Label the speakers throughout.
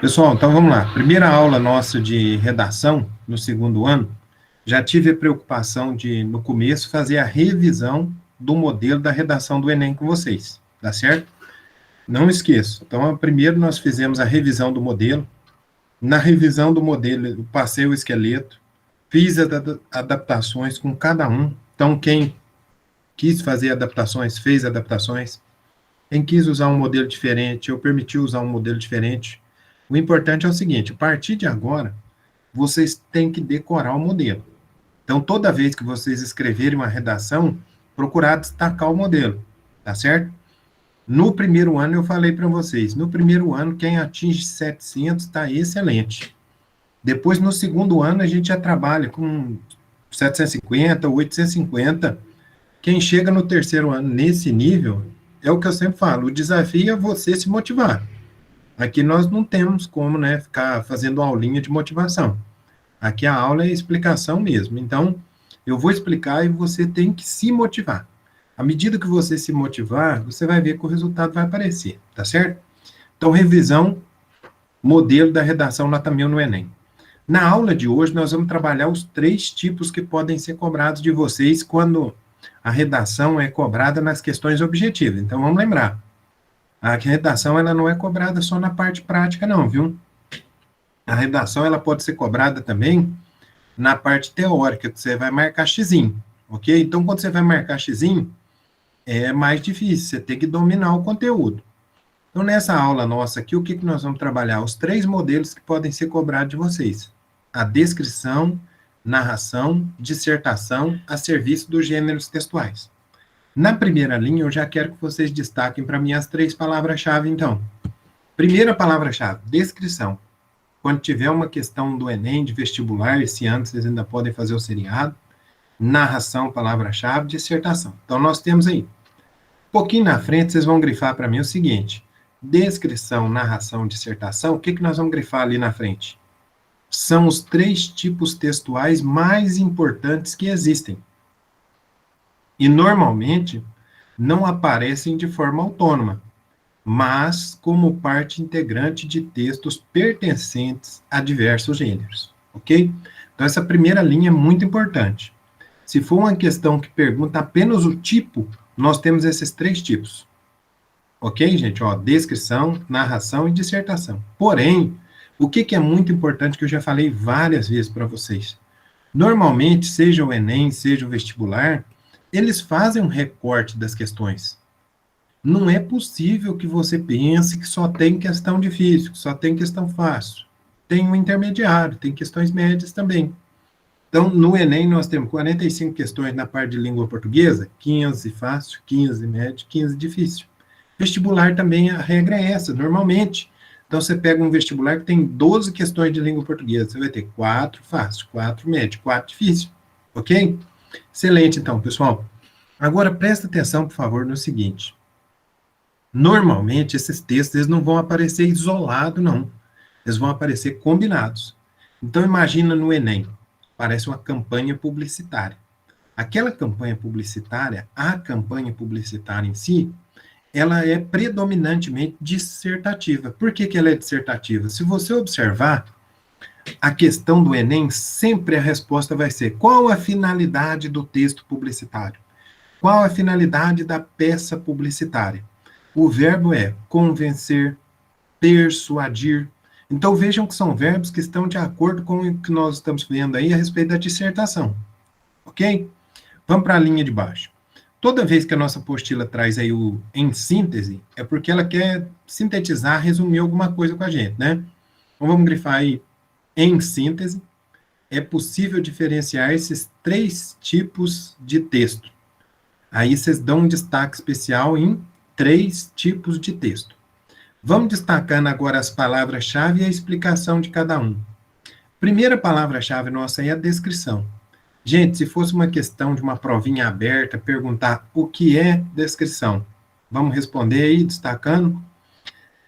Speaker 1: Pessoal, então vamos lá. Primeira aula nossa de redação no segundo ano, já tive a preocupação de, no começo, fazer a revisão do modelo da redação do Enem com vocês, tá certo? Não esqueça. Então, primeiro nós fizemos a revisão do modelo. Na revisão do modelo, eu passei o esqueleto, fiz adaptações com cada um. Então, quem quis fazer adaptações, fez adaptações. Quem quis usar um modelo diferente, eu permiti usar um modelo diferente. O importante é o seguinte: a partir de agora, vocês têm que decorar o modelo. Então, toda vez que vocês escreverem uma redação, procurar destacar o modelo, tá certo? No primeiro ano, eu falei para vocês, no primeiro ano, quem atinge 700 está excelente. Depois, no segundo ano, a gente já trabalha com 750, 850. Quem chega no terceiro ano nesse nível, é o que eu sempre falo, o desafio é você se motivar. Aqui nós não temos como, né, ficar fazendo aulinha de motivação. Aqui a aula é explicação mesmo. Então, eu vou explicar e você tem que se motivar. À medida que você se motivar, você vai ver que o resultado vai aparecer, tá certo? Então, revisão, modelo da redação nota 1000 no Enem. Na aula de hoje, nós vamos trabalhar os 3 tipos que podem ser cobrados de vocês quando a redação é cobrada nas questões objetivas. Então, vamos lembrar. A redação, ela não é cobrada só na parte prática, não, viu? A redação, ela pode ser cobrada também na parte teórica, que você vai marcar xizinho, ok? Então, quando você vai marcar xizinho, é mais difícil, você tem que dominar o conteúdo. Então, nessa aula nossa aqui, o que nós vamos trabalhar? Os 3 modelos que podem ser cobrados de vocês. A descrição, narração, dissertação, a serviço dos gêneros textuais. Na primeira linha, eu já quero que vocês destaquem para mim as 3 palavras-chave, então. Primeira palavra-chave, descrição. Quando tiver uma questão do Enem, de vestibular, esse ano vocês ainda podem fazer o seriado. Narração, palavra-chave, dissertação. Então, nós temos aí. Um pouquinho na frente, vocês vão grifar para mim o seguinte. Descrição, narração, dissertação. O que nós vamos grifar ali na frente? São os 3 tipos textuais mais importantes que existem. E, normalmente, não aparecem de forma autônoma, mas como parte integrante de textos pertencentes a diversos gêneros, ok? Então, essa primeira linha é muito importante. Se for uma questão que pergunta apenas o tipo, nós temos esses 3 tipos. Ok, gente? Ó, descrição, narração e dissertação. Porém, o que é muito importante, que eu já falei várias vezes para vocês. Normalmente, seja o Enem, seja o vestibular, eles fazem um recorte das questões. Não é possível que você pense que só tem questão difícil, que só tem questão fácil. Tem um intermediário, tem questões médias também. Então, no Enem, nós temos 45 questões na parte de língua portuguesa, 15 fácil, 15 médio, 15 difícil. Vestibular também, a regra é essa, normalmente. Então, você pega um vestibular que tem 12 questões de língua portuguesa, você vai ter 4 fácil, 4 médio, 4 difícil. Ok? Excelente, então, pessoal. Agora, presta atenção, por favor, no seguinte. Normalmente, esses textos eles não vão aparecer isolados, não. Eles vão aparecer combinados. Então, imagina no Enem, parece uma campanha publicitária. Aquela campanha publicitária, a campanha publicitária em si, ela é predominantemente dissertativa. Por que ela é dissertativa? Se você observar, a questão do Enem, sempre a resposta vai ser: qual a finalidade do texto publicitário? Qual a finalidade da peça publicitária? O verbo é convencer, persuadir. Então, vejam que são verbos que estão de acordo com o que nós estamos vendo aí a respeito da dissertação. Ok? Vamos para a linha de baixo. Toda vez que a nossa apostila traz aí o em síntese, é porque ela quer sintetizar, resumir alguma coisa com a gente, né? Então, vamos grifar aí em síntese. É possível diferenciar esses 3 tipos de texto. Aí vocês dão um destaque especial em 3 tipos de texto. Vamos destacando agora as palavras-chave e a explicação de cada um. Primeira palavra-chave nossa aí é a descrição. Gente, se fosse uma questão de uma provinha aberta, perguntar o que é descrição, vamos responder aí, destacando.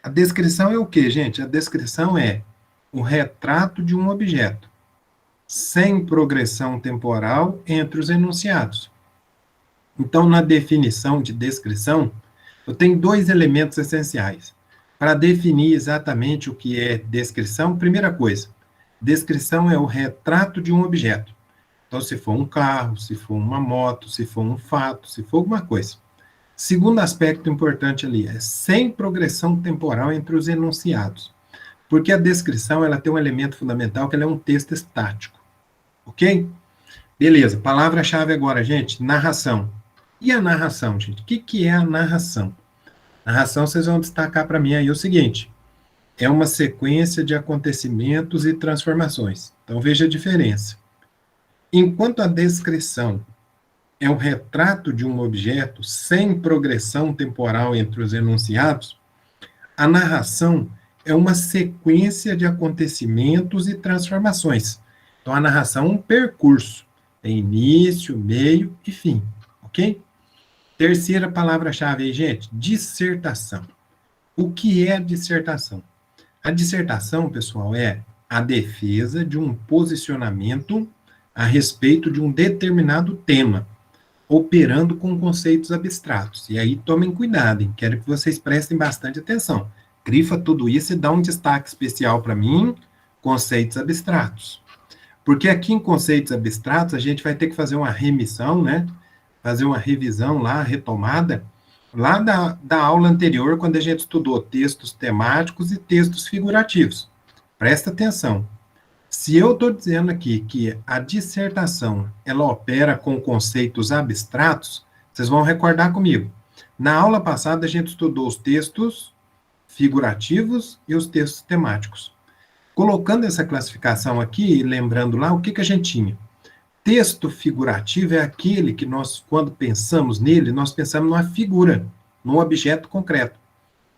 Speaker 1: A descrição é o quê, gente? A descrição é o retrato de um objeto, sem progressão temporal entre os enunciados. Então, na definição de descrição, eu tenho 2 elementos essenciais. Para definir exatamente o que é descrição, primeira coisa, descrição é o retrato de um objeto. Então, se for um carro, se for uma moto, se for um fato, se for alguma coisa. Segundo aspecto importante ali é sem progressão temporal entre os enunciados. Porque a descrição ela tem um elemento fundamental que ela é um texto estático. Ok? Beleza, palavra-chave agora, gente, narração. E a narração, gente? O que é a narração? Narração, vocês vão destacar para mim aí o seguinte: é uma sequência de acontecimentos e transformações. Então, veja a diferença. Enquanto a descrição é o retrato de um objeto sem progressão temporal entre os enunciados, a narração é uma sequência de acontecimentos e transformações. Então, a narração é um percurso. Tem início, meio e fim. Ok? Terceira palavra-chave aí, gente, dissertação. O que é dissertação? A dissertação, pessoal, é a defesa de um posicionamento a respeito de um determinado tema, operando com conceitos abstratos. E aí, tomem cuidado, hein? Quero que vocês prestem bastante atenção. Grifa tudo isso e dá um destaque especial para mim, conceitos abstratos. Porque aqui em conceitos abstratos, a gente vai ter que fazer uma remissão, né? Fazer uma revisão lá, retomada, lá da aula anterior, quando a gente estudou textos temáticos e textos figurativos. Presta atenção. Se eu estou dizendo aqui que a dissertação, ela opera com conceitos abstratos, vocês vão recordar comigo. Na aula passada, a gente estudou os textos figurativos e os textos temáticos. Colocando essa classificação aqui, lembrando lá, o que a gente tinha? Texto figurativo é aquele que nós, quando pensamos nele, nós pensamos numa figura, num objeto concreto.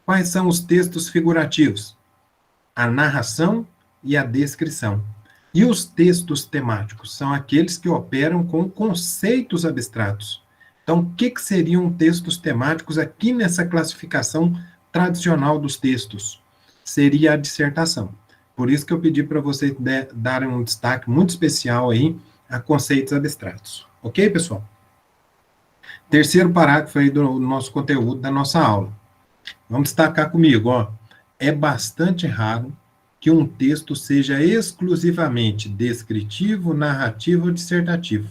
Speaker 1: Quais são os textos figurativos? A narração e a descrição. E os textos temáticos são aqueles que operam com conceitos abstratos. Então, o que seriam textos temáticos aqui nessa classificação tradicional dos textos? Seria a dissertação. Por isso que eu pedi para vocês darem um destaque muito especial aí a conceitos abstratos. Ok, pessoal? Terceiro parágrafo aí do nosso conteúdo, da nossa aula. Vamos destacar comigo, ó. É bastante raro que um texto seja exclusivamente descritivo, narrativo ou dissertativo.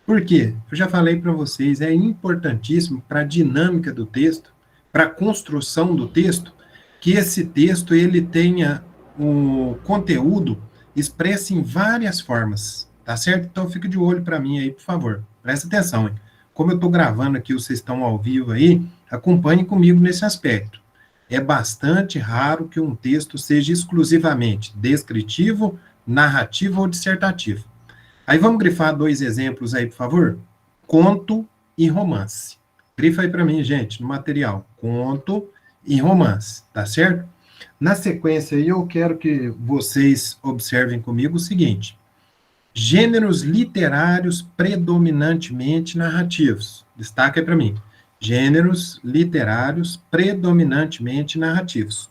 Speaker 1: Por quê? Eu já falei para vocês, é importantíssimo para a dinâmica do texto, para a construção do texto, que esse texto ele tenha o conteúdo expresso em várias formas, tá certo? Então fica de olho para mim aí, por favor. Presta atenção, hein? Como eu estou gravando aqui, vocês estão ao vivo aí, acompanhe comigo nesse aspecto. É bastante raro que um texto seja exclusivamente descritivo, narrativo ou dissertativo. Aí vamos grifar dois exemplos aí, por favor? Conto e romance. Grifa aí para mim, gente, no material. Conto e romance, tá certo? Na sequência aí, eu quero que vocês observem comigo o seguinte: gêneros literários predominantemente narrativos. Destaca aí para mim. Gêneros literários predominantemente narrativos.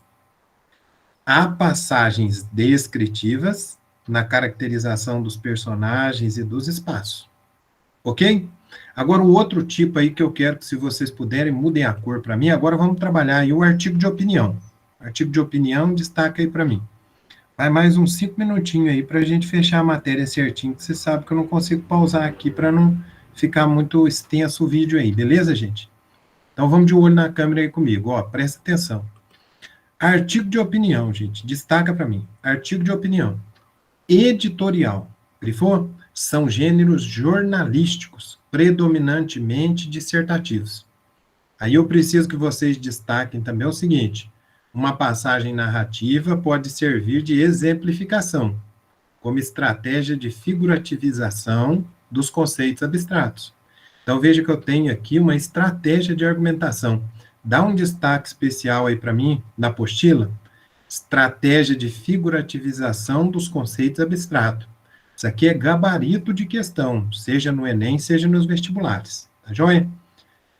Speaker 1: Há passagens descritivas na caracterização dos personagens e dos espaços. Ok? Agora, o outro tipo aí que eu quero que, se vocês puderem, mudem a cor para mim. Agora vamos trabalhar aí o artigo de opinião. Artigo de opinião, destaca aí para mim. Vai mais uns 5 minutinhos aí para a gente fechar a matéria certinho, que você sabe que eu não consigo pausar aqui para não ficar muito extenso o vídeo aí, beleza, gente? Então vamos de olho na câmera aí comigo, ó, presta atenção. Artigo de opinião, gente, destaca para mim. Artigo de opinião. Editorial, grifou? São gêneros jornalísticos, predominantemente dissertativos. Aí eu preciso que vocês destaquem também o seguinte: uma passagem narrativa pode servir de exemplificação, como estratégia de figurativização dos conceitos abstratos. Então, veja que eu tenho aqui uma estratégia de argumentação. Dá um destaque especial aí para mim, na apostila. Estratégia de figurativização dos conceitos abstratos. Isso aqui é gabarito de questão, seja no Enem, seja nos vestibulares. Tá joia?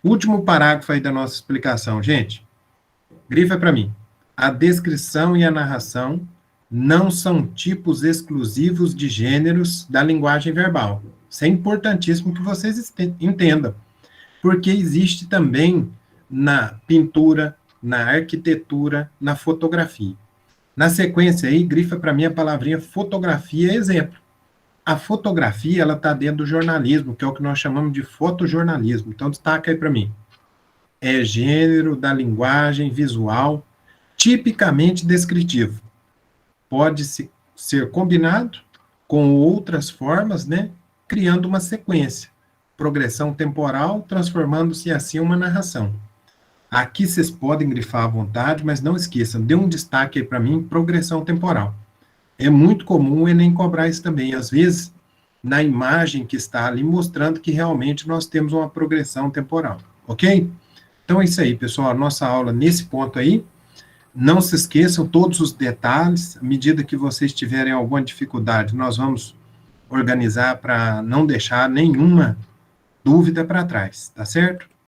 Speaker 1: Último parágrafo aí da nossa explicação, gente. Grifa para mim. A descrição e a narração não são tipos exclusivos de gêneros da linguagem verbal. Isso é importantíssimo que vocês entendam. Porque existe também na pintura, na arquitetura, na fotografia. Na sequência aí, grifa para mim a palavrinha fotografia exemplo. A fotografia, ela está dentro do jornalismo, que é o que nós chamamos de fotojornalismo. Então, destaca aí para mim. É gênero da linguagem visual tipicamente descritivo. Pode ser combinado com outras formas, né? Criando uma sequência. Progressão temporal, transformando-se assim em uma narração. Aqui vocês podem grifar à vontade, mas não esqueçam, dê um destaque aí para mim, progressão temporal. É muito comum o Enem cobrar isso também, às vezes, na imagem que está ali, mostrando que realmente nós temos uma progressão temporal, ok? Então é isso aí, pessoal, a nossa aula nesse ponto aí. Não se esqueçam todos os detalhes, à medida que vocês tiverem alguma dificuldade, nós vamos organizar para não deixar nenhuma dúvida para trás, tá certo?